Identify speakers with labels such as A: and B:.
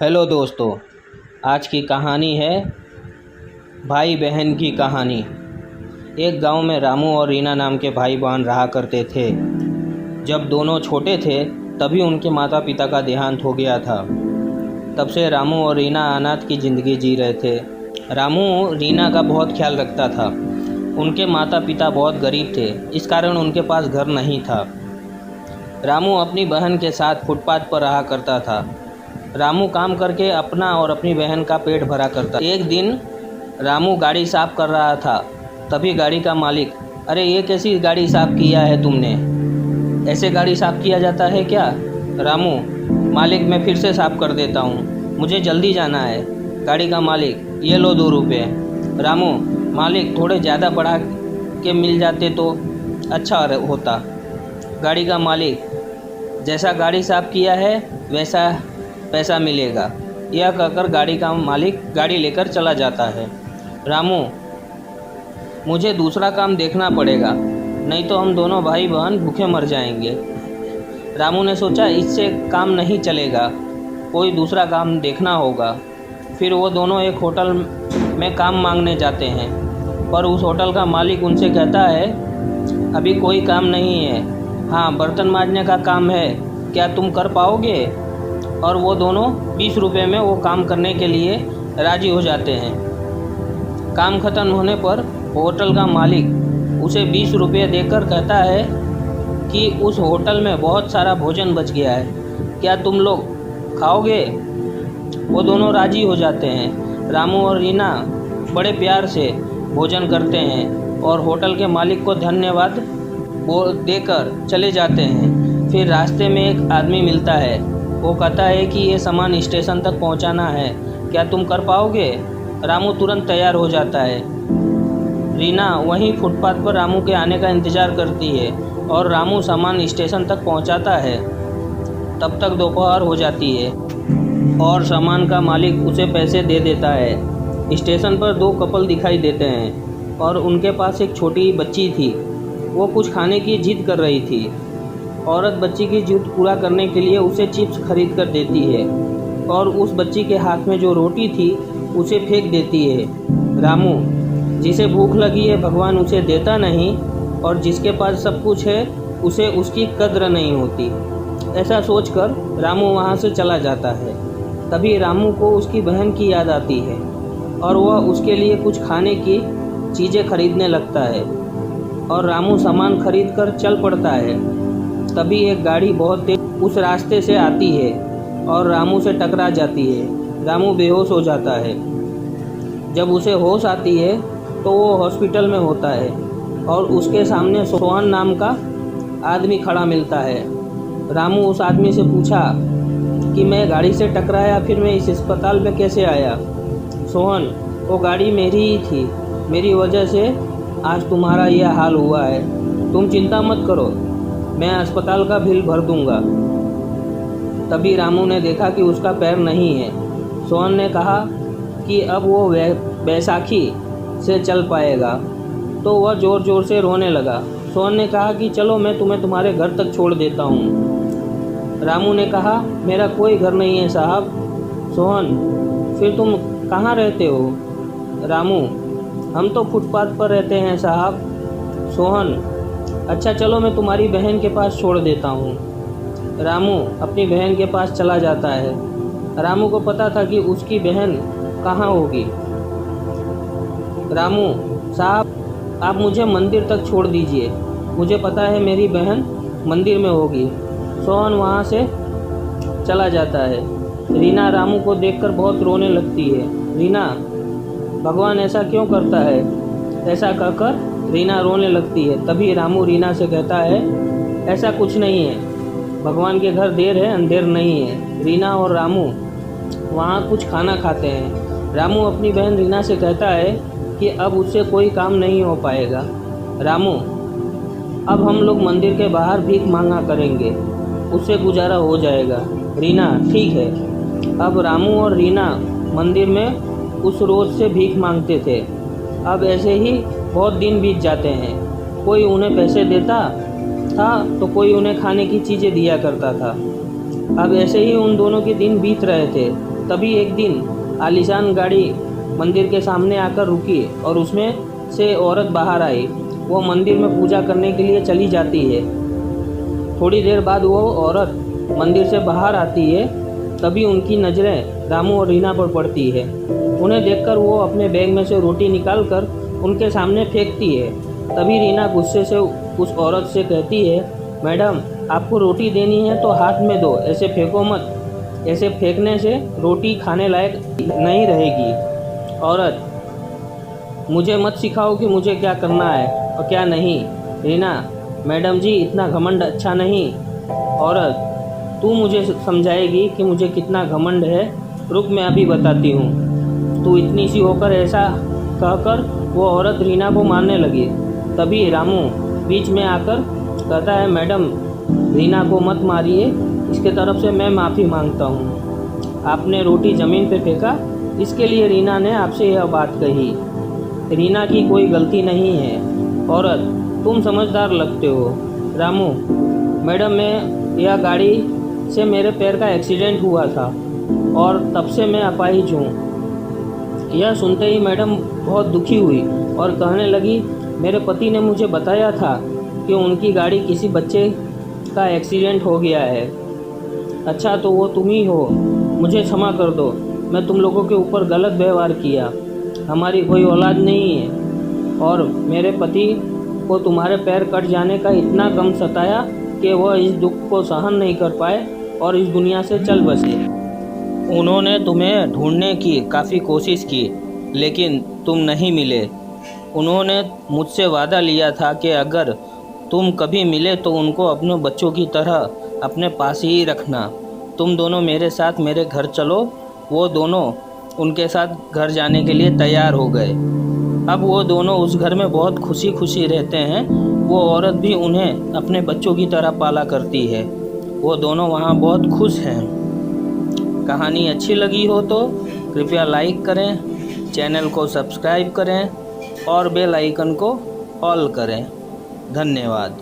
A: Hello दोस्तों, आज की कहानी है भाई बहन की कहानी। एक गांव में रामू और रीना नाम के भाई बहन रहा करते थे। जब दोनों छोटे थे तभी उनके माता पिता का देहांत हो गया था। तब से रामू और रीना अनाथ की ज़िंदगी जी रहे थे। रामू रीना का बहुत ख्याल रखता था। उनके माता पिता बहुत गरीब थे, इस कारण उनके पास घर नहीं था। रामू अपनी बहन के साथ फुटपाथ पर रहा करता था। रामू काम करके अपना और अपनी बहन का पेट भरा करता। एक दिन रामू गाड़ी साफ़ कर रहा था, तभी गाड़ी का मालिक, अरे ये कैसी गाड़ी साफ़ किया है तुमने? ऐसे गाड़ी साफ़ किया जाता है क्या? रामू, मालिक मैं फिर से साफ़ कर देता हूँ, मुझे जल्दी जाना है। गाड़ी का मालिक, ये लो 2 रुपये। रामू, मालिक थोड़े ज़्यादा बढ़ा के मिल जाते तो अच्छा होता। गाड़ी का मालिक, जैसा गाड़ी साफ़ किया है वैसा पैसा मिलेगा। यह कहकर गाड़ी का मालिक गाड़ी लेकर चला जाता है। रामू, मुझे दूसरा काम देखना पड़ेगा, नहीं तो हम दोनों भाई बहन भूखे मर जाएंगे। रामू ने सोचा इससे काम नहीं चलेगा, कोई दूसरा काम देखना होगा। फिर वो दोनों एक होटल में काम मांगने जाते हैं, पर उस होटल का मालिक उनसे कहता है, अभी कोई काम नहीं है, हाँ बर्तन मांजने का काम है, क्या तुम कर पाओगे? और वो दोनों 20 रुपये में वो काम करने के लिए राज़ी हो जाते हैं। काम ख़त्म होने पर होटल का मालिक उसे 20 रुपये देकर कहता है कि उस होटल में बहुत सारा भोजन बच गया है, क्या तुम लोग खाओगे? वो दोनों राज़ी हो जाते हैं। रामू और रीना बड़े प्यार से भोजन करते हैं और होटल के मालिक को धन्यवाद देकर चले जाते हैं। फिर रास्ते में एक आदमी मिलता है, वो कहता है कि ये सामान स्टेशन तक पहुंचाना है, क्या तुम कर पाओगे? रामू तुरंत तैयार हो जाता है। रीना वहीं फुटपाथ पर रामू के आने का इंतज़ार करती है और रामू सामान स्टेशन तक पहुंचाता है। तब तक दोपहर हो जाती है और सामान का मालिक उसे पैसे दे देता है। स्टेशन पर 2 कपल दिखाई देते हैं और उनके पास एक छोटी बच्ची थी। वो कुछ खाने की जिद कर रही थी। औरत बच्ची की जिद पूरा करने के लिए उसे चिप्स खरीद कर देती है और उस बच्ची के हाथ में जो रोटी थी उसे फेंक देती है। रामू, जिसे भूख लगी है भगवान उसे देता नहीं, और जिसके पास सब कुछ है उसे उसकी कद्र नहीं होती। ऐसा सोचकर रामू वहाँ से चला जाता है। तभी रामू को उसकी बहन की याद आती है और वह उसके लिए कुछ खाने की चीज़ें खरीदने लगता है और रामू सामान खरीद कर चल पड़ता है। तभी एक गाड़ी बहुत तेज उस रास्ते से आती है और रामू से टकरा जाती है। रामू बेहोश हो जाता है। जब उसे होश आती है तो वो हॉस्पिटल में होता है और उसके सामने सोहन नाम का आदमी खड़ा मिलता है। रामू उस आदमी से पूछा कि मैं गाड़ी से टकराया, फिर मैं इस अस्पताल में कैसे आया? सोहन, वो गाड़ी मेरी ही थी, मेरी वजह से आज तुम्हारा यह हाल हुआ है। तुम चिंता मत करो, मैं अस्पताल का बिल भर दूंगा। तभी रामू ने देखा कि उसका पैर नहीं है। सोहन ने कहा कि अब वो बैसाखी से चल पाएगा, तो वह ज़ोर ज़ोर से रोने लगा। सोहन ने कहा कि चलो मैं तुम्हें तुम्हारे घर तक छोड़ देता हूँ। रामू ने कहा, मेरा कोई घर नहीं है साहब। सोहन, फिर तुम कहाँ रहते हो? रामू, हम तो फुटपाथ पर रहते हैं साहब। सोहन, अच्छा चलो मैं तुम्हारी बहन के पास छोड़ देता हूँ। रामू अपनी बहन के पास चला जाता है। रामू को पता था कि उसकी बहन कहाँ होगी। रामू साहब, आप मुझे मंदिर तक छोड़ दीजिए, मुझे पता है मेरी बहन मंदिर में होगी। सोहन वहाँ से चला जाता है। रीना रामू को देखकर बहुत रोने लगती है। रीना, भगवान ऐसा क्यों करता है? ऐसा कहकर रीना रोने लगती है। तभी रामू रीना से कहता है, ऐसा कुछ नहीं है, भगवान के घर देर है अंधेर नहीं है। रीना और रामू वहाँ कुछ खाना खाते हैं। रामू अपनी बहन रीना से कहता है कि अब उससे कोई काम नहीं हो पाएगा। रामू, अब हम लोग मंदिर के बाहर भीख मांगा करेंगे, उससे गुजारा हो जाएगा। रीना, ठीक है। अब रामू और रीना मंदिर में उस रोज़ से भीख मांगते थे। अब ऐसे ही बहुत दिन बीत जाते हैं। कोई उन्हें पैसे देता था तो कोई उन्हें खाने की चीज़ें दिया करता था। अब ऐसे ही उन दोनों के दिन बीत रहे थे। तभी एक दिन आलीशान गाड़ी मंदिर के सामने आकर रुकी और उसमें से औरत बाहर आई। वो मंदिर में पूजा करने के लिए चली जाती है। थोड़ी देर बाद वो औरत मंदिर से बाहर आती है। तभी उनकी नज़रें रामू और रीना पर पड़ती है। उन्हें देखकर वो अपने बैग में से रोटी निकालकर उनके सामने फेंकती है। तभी रीना गुस्से से उस औरत से कहती है, मैडम, आपको रोटी देनी है तो हाथ में दो, ऐसे फेंको मत। ऐसे फेंकने से रोटी खाने लायक नहीं रहेगी। औरत, मुझे मत सिखाओ कि मुझे क्या करना है और क्या नहीं। रीना, मैडम जी, इतना घमंड अच्छा नहीं। औरत, तू मुझे समझाएगी कि मुझे कितना घमंड है? रुक, मैं अभी बताती हूँ। तू इतनी सी होकर ऐसा कहकर वो औरत रीना को मारने लगी। तभी रामू बीच में आकर कहता है, मैडम, रीना को मत मारिए, इसके तरफ से मैं माफ़ी मांगता हूँ। आपने रोटी ज़मीन पे फेंका, इसके लिए रीना ने आपसे यह बात कही। रीना की कोई गलती नहीं है। औरत, तुम समझदार लगते हो। रामू, मैडम, मैं यह गाड़ी से मेरे पैर का एक्सीडेंट हुआ था और तब से मैं अपाहिज हूँ। यह सुनते ही मैडम बहुत दुखी हुई और कहने लगी, मेरे पति ने मुझे बताया था कि उनकी गाड़ी किसी बच्चे का एक्सीडेंट हो गया है। अच्छा, तो वो तुम ही हो। मुझे क्षमा कर दो, मैं तुम लोगों के ऊपर गलत व्यवहार किया। हमारी कोई औलाद नहीं है और मेरे पति को तुम्हारे पैर कट जाने का इतना गम सताया कि वह इस दुख को सहन नहीं कर पाए और इस दुनिया से चल बसे। उन्होंने तुम्हें ढूंढने की काफ़ी कोशिश की, लेकिन तुम नहीं मिले। उन्होंने मुझसे वादा लिया था कि अगर तुम कभी मिले तो उनको अपने बच्चों की तरह अपने पास ही रखना। तुम दोनों मेरे साथ मेरे घर चलो। वो दोनों उनके साथ घर जाने के लिए तैयार हो गए। अब वो दोनों उस घर में बहुत खुशी खुशी रहते हैं। वो औरत भी उन्हें अपने बच्चों की तरह पाला करती है। वो दोनों वहाँ बहुत खुश हैं। कहानी अच्छी लगी हो तो कृपया लाइक करें, चैनल को सब्सक्राइब करें और बेल आइकन को ऑल करें। धन्यवाद।